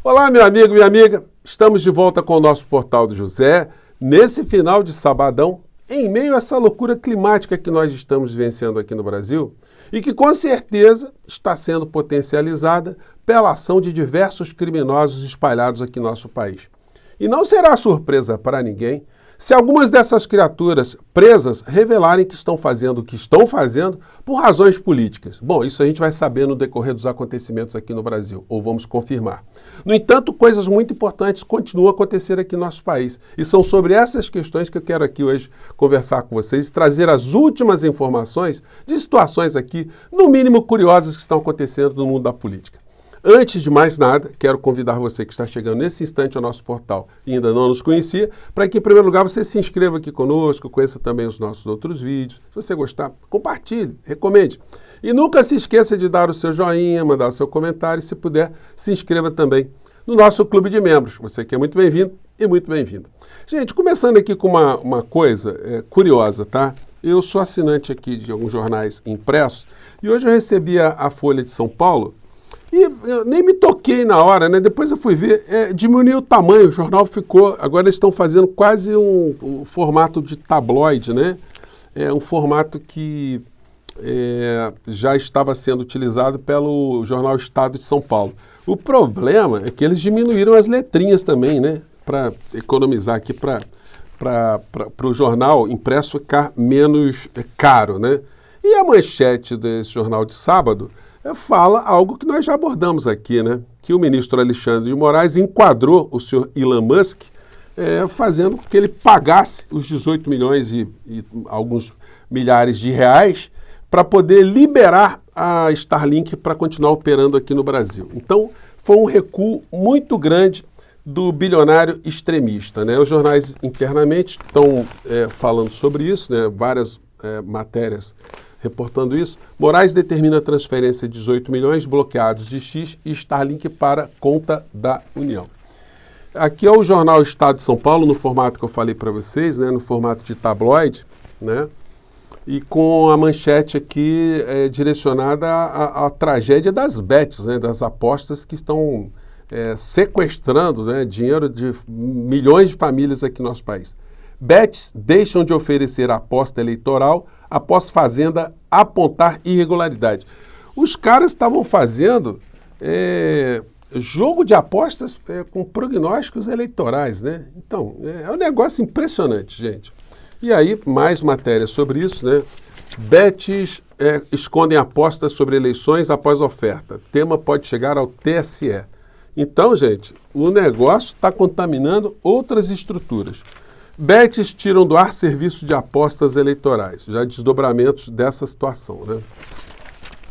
Olá, meu amigo, minha amiga. Estamos de volta com o nosso Portal do José, nesse final de sabadão, em meio a essa loucura climática que nós estamos vivenciando aqui no Brasil e que, com certeza, está sendo potencializada pela ação de diversos criminosos espalhados aqui no nosso país. E não será surpresa para ninguém se algumas dessas criaturas presas revelarem que estão fazendo o que estão fazendo por razões políticas. Bom, isso a gente vai saber no decorrer dos acontecimentos aqui no Brasil, ou vamos confirmar. No entanto, coisas muito importantes continuam a acontecer aqui no nosso país. E são sobre essas questões que eu quero aqui hoje conversar com vocês e trazer as últimas informações de situações aqui, no mínimo curiosas, que estão acontecendo no mundo da política. Antes de mais nada, quero convidar você que está chegando nesse instante ao nosso portal e ainda não nos conhecia, para que, em primeiro lugar, você se inscreva aqui conosco, conheça também os nossos outros vídeos. Se você gostar, compartilhe, recomende. E nunca se esqueça de dar o seu joinha, mandar o seu comentário e, se puder, se inscreva também no nosso clube de membros. Você que é muito bem-vindo e muito bem-vinda. Gente, começando aqui com uma coisa curiosa, tá? Eu sou assinante aqui de alguns jornais impressos e hoje eu recebi a Folha de São Paulo. E eu nem me toquei na hora, né? Depois eu fui ver, diminuiu o tamanho, o jornal ficou... Agora eles estão fazendo quase um formato de tabloide, né? É um formato que já estava sendo utilizado pelo jornal Estado de São Paulo. O problema é que eles diminuíram as letrinhas também, né? Para economizar aqui, para o jornal impresso ficar menos caro, né? E a manchete desse jornal de sábado... fala algo que nós já abordamos aqui, né? Que o ministro Alexandre de Moraes enquadrou o senhor Elon Musk fazendo com que ele pagasse os 18 milhões e alguns milhares de reais para poder liberar a Starlink para continuar operando aqui no Brasil. Então, foi um recuo muito grande do bilionário extremista, né? Os jornais internamente estão falando sobre isso, né? Várias matérias reportando isso. Moraes determina a transferência de 18 milhões bloqueados de X e Starlink para conta da União. Aqui é o jornal Estado de São Paulo, no formato que eu falei para vocês, né, no formato de tabloide, né, e com a manchete aqui direcionada à tragédia das bets, né, das apostas que estão sequestrando, né, dinheiro de milhões de famílias aqui no nosso país. Bets deixam de oferecer aposta eleitoral após Fazenda apontar irregularidade. Os caras estavam fazendo jogo de apostas com prognósticos eleitorais, né? Então, é um negócio impressionante, gente. E aí, mais matérias sobre isso, né? Bets escondem apostas sobre eleições após oferta. Tema pode chegar ao TSE. Então, gente, o negócio está contaminando outras estruturas. Bets tiram do ar serviço de apostas eleitorais, já desdobramentos dessa situação, né?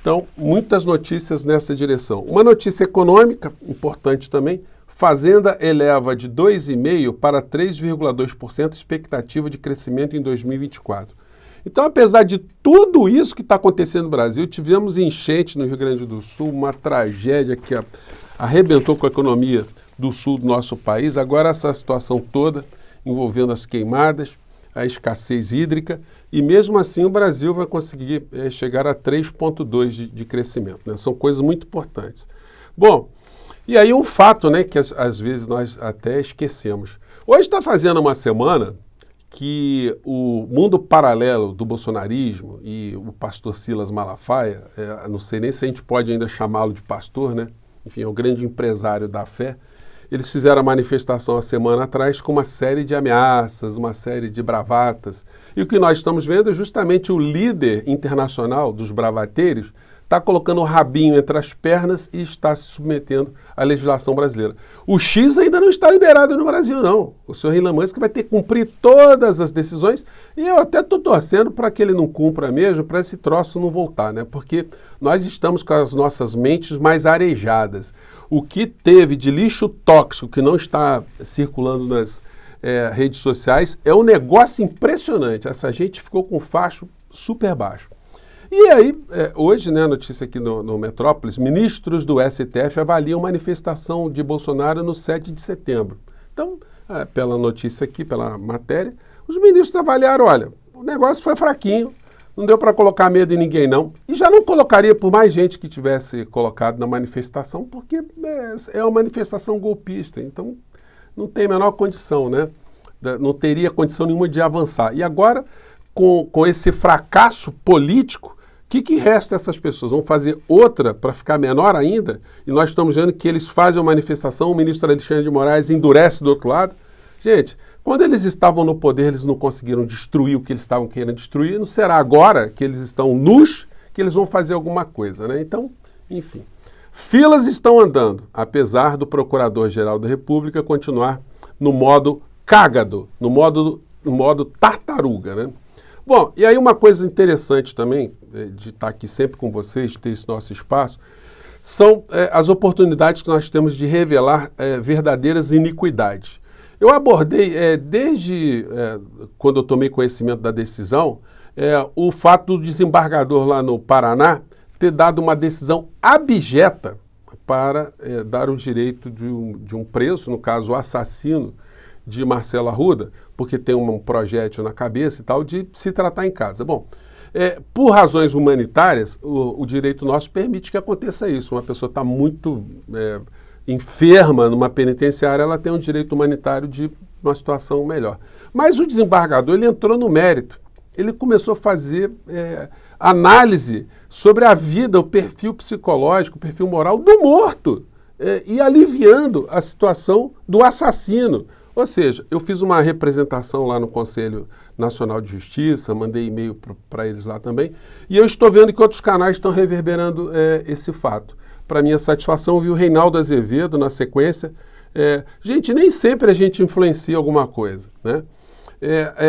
Então, muitas notícias nessa direção. Uma notícia econômica, importante também, Fazenda eleva de 2,5% para 3,2% expectativa de crescimento em 2024. Então, apesar de tudo isso que está acontecendo no Brasil, tivemos enchente no Rio Grande do Sul, uma tragédia que arrebentou com a economia do sul do nosso país. Agora essa situação toda envolvendo as queimadas, a escassez hídrica, e mesmo assim o Brasil vai conseguir chegar a 3,2% de crescimento, né? São coisas muito importantes. Bom, e aí um fato, né, que às vezes nós até esquecemos. Hoje está fazendo uma semana que o mundo paralelo do bolsonarismo e o pastor Silas Malafaia, não sei nem se a gente pode ainda chamá-lo de pastor, né? Enfim, é um grande empresário da fé. Eles fizeram a manifestação há semana atrás com uma série de ameaças, uma série de bravatas. E o que nós estamos vendo é justamente o líder internacional dos bravateiros está colocando o rabinho entre as pernas e está se submetendo à legislação brasileira. O X ainda não está liberado no Brasil, não. O senhor Elon Musk vai ter que cumprir todas as decisões e eu até estou torcendo para que ele não cumpra mesmo, para esse troço não voltar, né? Porque nós estamos com as nossas mentes mais arejadas. O que teve de lixo tóxico que não está circulando nas redes sociais é um negócio impressionante. Essa gente ficou com o facho super baixo. E aí, hoje, né, a notícia aqui no Metrópolis, ministros do STF avaliam manifestação de Bolsonaro no 7 de setembro. Então, pela notícia aqui, pela matéria, os ministros avaliaram, olha, o negócio foi fraquinho, Não deu para colocar medo em ninguém, não. E já não colocaria por mais gente que tivesse colocado na manifestação, porque é uma manifestação golpista. Então, não tem a menor condição, né? Não teria condição nenhuma de avançar. E agora, com esse fracasso político, o que resta a essas pessoas? Vão fazer outra para ficar menor ainda? E nós estamos vendo que eles fazem uma manifestação, o ministro Alexandre de Moraes endurece do outro lado. Gente, quando eles estavam no poder, eles não conseguiram destruir o que eles estavam querendo destruir. Não será agora que eles estão nus que eles vão fazer alguma coisa, né? Então, enfim. Filas estão andando, apesar do Procurador-Geral da República continuar no modo cágado, no modo tartaruga, né? Bom, e aí uma coisa interessante também, de estar aqui sempre com vocês, de ter esse nosso espaço, são as oportunidades que nós temos de revelar verdadeiras iniquidades. Eu abordei, desde quando eu tomei conhecimento da decisão, o fato do desembargador lá no Paraná ter dado uma decisão abjeta para dar o direito de um preso, no caso o assassino de Marcelo Arruda, porque tem um projétil na cabeça e tal, de se tratar em casa. Bom, por razões humanitárias, o direito nosso permite que aconteça isso. Uma pessoa está muito enferma numa penitenciária, ela tem um direito humanitário de uma situação melhor. Mas o desembargador, ele entrou no mérito. Ele começou a fazer análise sobre a vida, o perfil psicológico, o perfil moral do morto, e aliviando a situação do assassino. Ou seja, eu fiz uma representação lá no Conselho Nacional de Justiça, mandei e-mail para eles lá também, e eu estou vendo que outros canais estão reverberando esse fato. Para minha satisfação, vi o Reinaldo Azevedo na sequência. Gente, nem sempre a gente influencia alguma coisa, né?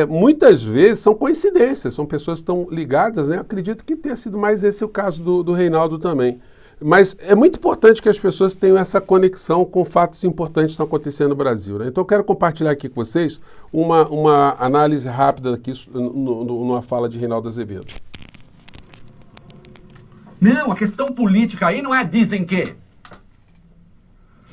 Muitas vezes são coincidências, são pessoas que estão ligadas, né? Acredito que tenha sido mais esse o caso do Reinaldo também. Mas é muito importante que as pessoas tenham essa conexão com fatos importantes que estão acontecendo no Brasil, né? Então eu quero compartilhar aqui com vocês uma análise rápida aqui numa fala de Reinaldo Azevedo. Não, a questão política aí não é dizem que.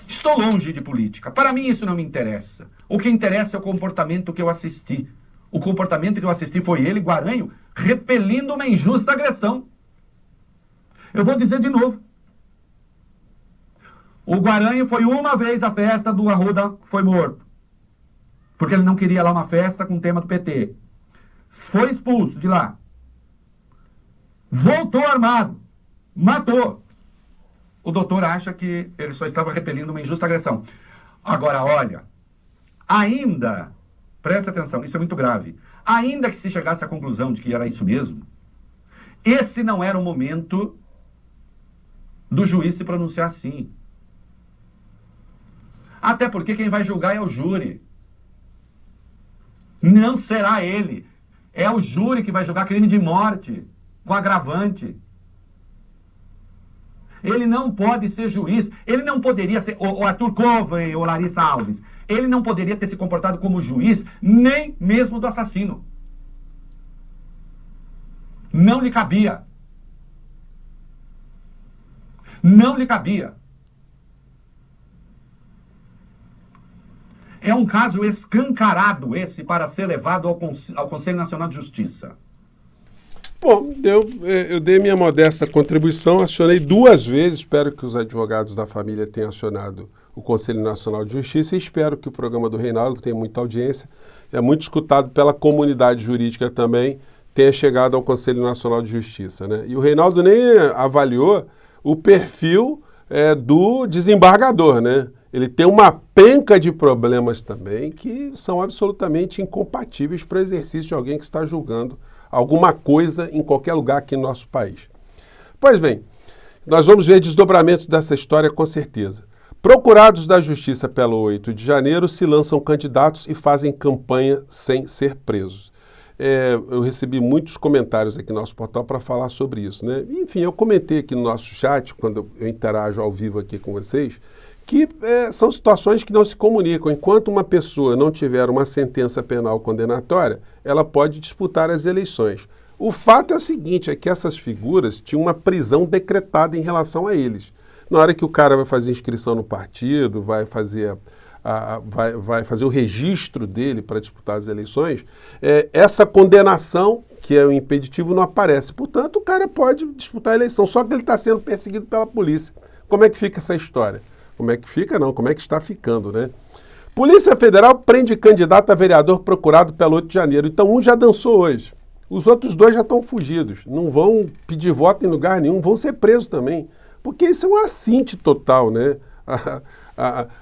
Estou longe de política. Para mim isso não me interessa. O que interessa é o comportamento que eu assisti. O comportamento que eu assisti foi ele, Guaranho, repelindo uma injusta agressão. Eu vou dizer de novo. O Guaranho foi uma vez à festa do Arruda, foi morto. Porque ele não queria lá uma festa com o tema do PT. Foi expulso de lá. Voltou armado. Matou. O doutor acha que ele só estava repelindo uma injusta agressão. Agora, olha, ainda, presta atenção, isso é muito grave, ainda que se chegasse à conclusão de que era isso mesmo, esse não era o momento do juiz se pronunciar assim. Até porque quem vai julgar é o júri. Não será ele. É o júri que vai julgar crime de morte, com agravante. Ele não pode ser juiz, ele não poderia ser, o Arthur Coven ou Larissa Alves, ele não poderia ter se comportado como juiz, nem mesmo do assassino. Não lhe cabia. Não lhe cabia. É um caso escancarado esse para ser levado ao Conselho Nacional de Justiça. Bom, eu dei minha modesta contribuição, acionei 2 vezes, espero que os advogados da família tenham acionado o Conselho Nacional de Justiça e espero que o programa do Reinaldo, que tem muita audiência, é muito escutado pela comunidade jurídica também, tenha chegado ao Conselho Nacional de Justiça, né? E o Reinaldo nem avaliou o perfil do desembargador, né? Ele tem uma penca de problemas também que são absolutamente incompatíveis para o exercício de alguém que está julgando alguma coisa em qualquer lugar aqui no nosso país. Pois bem, nós vamos ver desdobramentos dessa história com certeza. Procurados da Justiça pelo 8 de janeiro se lançam candidatos e fazem campanha sem ser presos. Eu recebi muitos comentários aqui no nosso portal para falar sobre isso, né? Enfim, eu comentei aqui no nosso chat, quando eu interajo ao vivo aqui com vocês, que são situações que não se comunicam. Enquanto uma pessoa não tiver uma sentença penal condenatória, ela pode disputar as eleições. O fato é o seguinte, é que essas figuras tinham uma prisão decretada em relação a eles. Na hora que o cara vai fazer inscrição no partido, vai fazer vai fazer o registro dele para disputar as eleições, essa condenação, que é o impeditivo, não aparece. Portanto, o cara pode disputar a eleição, só que ele está sendo perseguido pela polícia. Como é que fica essa história? Como é que fica? Não, como é que está ficando, né? Polícia Federal prende candidato a vereador procurado pelo 8 de janeiro. Então, um já dançou hoje. Os outros dois já estão fugidos. Não vão pedir voto em lugar nenhum, vão ser presos também. Porque isso é um assinte total, né?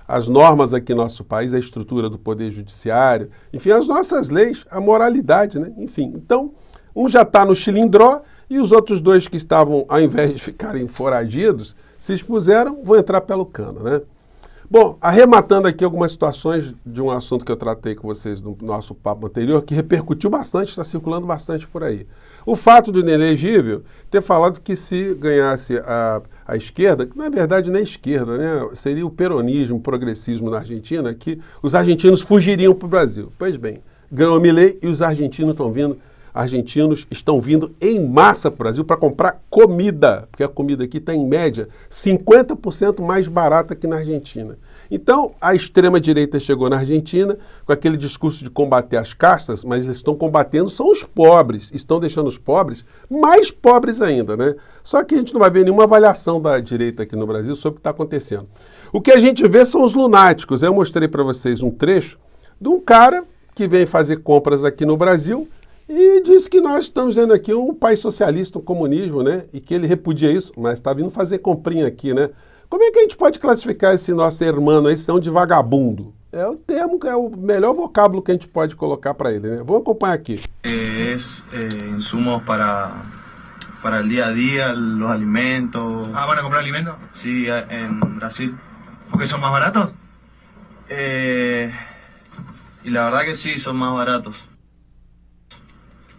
As normas aqui no nosso país, a estrutura do Poder Judiciário, enfim, as nossas leis, a moralidade, né? Enfim, então, um já está no chilindró e os outros dois que estavam, ao invés de ficarem foragidos, se expuseram, vão entrar pelo cano, né? Bom, arrematando aqui algumas situações de um assunto que eu tratei com vocês no nosso papo anterior, que repercutiu bastante, está circulando bastante por aí. O fato do inelegível ter falado que se ganhasse a esquerda, que na verdade não é esquerda, né? Seria o peronismo, o progressismo na Argentina, que os argentinos fugiriam para o Brasil. Pois bem, ganhou Milei e os argentinos estão vindo em massa para o Brasil para comprar comida, porque a comida aqui está em média 50% mais barata que na Argentina. Então, a extrema-direita chegou na Argentina com aquele discurso de combater as castas, mas eles estão combatendo são os pobres, estão deixando os pobres mais pobres ainda, né? Só que a gente não vai ver nenhuma avaliação da direita aqui no Brasil sobre o que está acontecendo. O que a gente vê são os lunáticos. Eu mostrei para vocês um trecho de um cara que vem fazer compras aqui no Brasil e disse que nós estamos vendo aqui um país socialista, um comunismo, né? E que ele repudia isso, mas está vindo fazer comprinha aqui, né? Como é que a gente pode classificar esse nosso irmão, esse de vagabundo? É o termo, é o melhor vocábulo que a gente pode colocar para ele, né? Vamos acompanhar aqui. Insumos para el día a día, los alimentos. Ah, ¿van a comprar alimentos? Sí, en Brasil. ¿Porque son más baratos? Y la verdad que sí, son más baratos.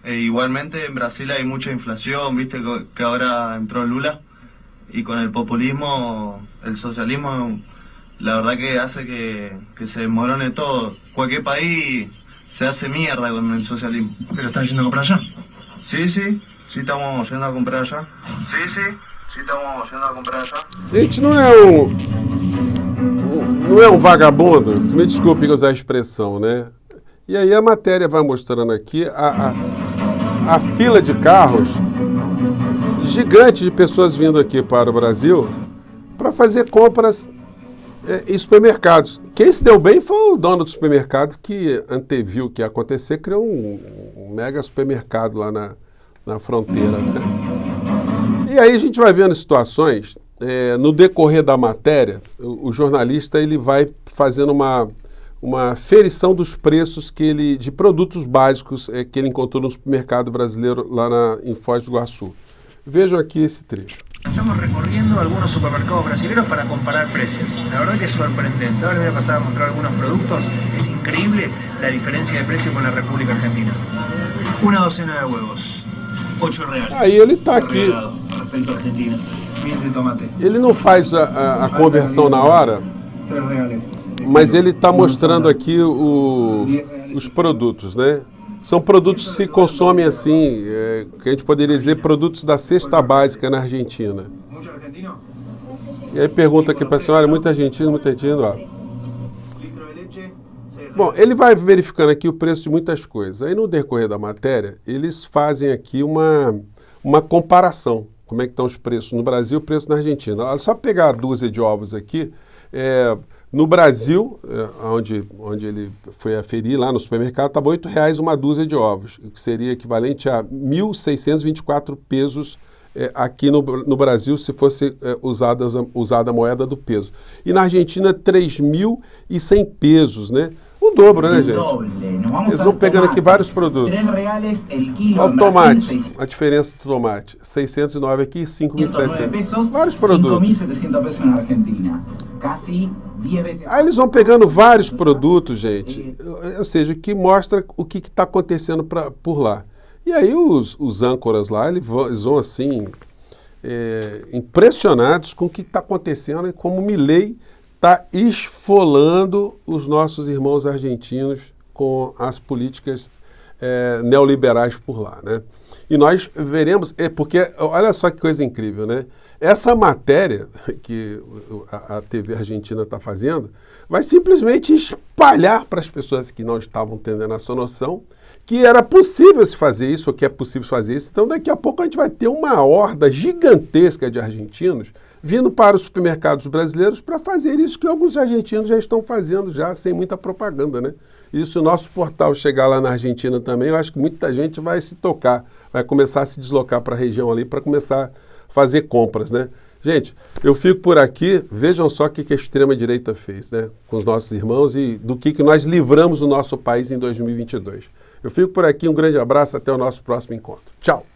Igualmente en Brasil hay mucha inflación, viste que ahora entró Lula y con el populismo, el socialismo, la verdad que hace que se desmorone todo. Cualquier país se hace mierda con el socialismo. ¿Pero están yendo a comprar allá? Sí, estamos yendo a comprar allá. Sí, estamos yendo a comprar allá. Gente, não é um vagabundo, me desculpe usar a expressão, né? E aí a matéria vai mostrando aqui a fila de carros gigante de pessoas vindo aqui para o Brasil para fazer compras em supermercados. Quem se deu bem foi o dono do supermercado que anteviu o que ia acontecer, criou um mega supermercado lá na fronteira, né? E aí a gente vai vendo situações, no decorrer da matéria, o jornalista ele vai fazendo uma ferição dos preços de produtos básicos que ele encontrou no supermercado brasileiro lá em Foz do Iguaçu. Vejam aqui esse trecho. Estamos recorriendo algunos supermercados brasileños para comparar precios. La verdad que es sorprendente. Ahora les voy a pasar a mostrar algunos productos. Es increíble la diferencia de precio con la República Argentina. Una docena de huevos, 8 reales. Aí ele está aqui. Respecto a Argentina. Miel de tomate. Ele não faz a conversão na hora, 3 reales. mas ele está mostrando aqui os produtos, né? São produtos que se consomem assim, que a gente poderia dizer produtos da cesta básica na Argentina. ¿Mucho argentino? E aí pergunta aqui para a senhora, muito argentino, ó. Litro de leche, 6 Bom, ele vai verificando aqui o preço de muitas coisas. Aí no decorrer da matéria, eles fazem aqui uma comparação. Como é que estão os preços no Brasil e o preço na Argentina. Olha, só pegar a dúzia de ovos aqui. No Brasil, onde ele foi aferir lá no supermercado, estava R$8 uma dúzia de ovos, o que seria equivalente a 1.624 pesos aqui no Brasil, se fosse usada a moeda do peso. E na Argentina, 3.100 pesos, né? O dobro, né, gente? Eles vão pegando aqui vários produtos. Olha o tomate, a diferença do tomate. 609 aqui, 5.700. Vários produtos. 5.700 pesos na Argentina. Casi 10 vezes. Aí eles vão pegando vários produtos, gente, ou seja, que mostra o que está acontecendo por lá. E aí os âncoras lá, eles vão assim, impressionados com o que está acontecendo e como Milei está esfolando os nossos irmãos argentinos com as políticas neoliberais por lá, né? E nós veremos, porque olha só que coisa incrível, né? essa matéria que a TV argentina está fazendo vai simplesmente espalhar para as pessoas que não estavam tendo essa noção que era possível se fazer isso, ou que é possível fazer isso. Então, daqui a pouco a gente vai ter uma horda gigantesca de argentinos vindo para os supermercados brasileiros para fazer isso que alguns argentinos já estão fazendo, já sem muita propaganda, né? E se o nosso portal chegar lá na Argentina também, eu acho que muita gente vai se tocar, vai começar a se deslocar para a região ali para começar a fazer compras, né? Gente, eu fico por aqui, vejam só o que a extrema-direita fez, né? Com os nossos irmãos e do que nós livramos o nosso país em 2022. Eu fico por aqui, um grande abraço, até o nosso próximo encontro. Tchau!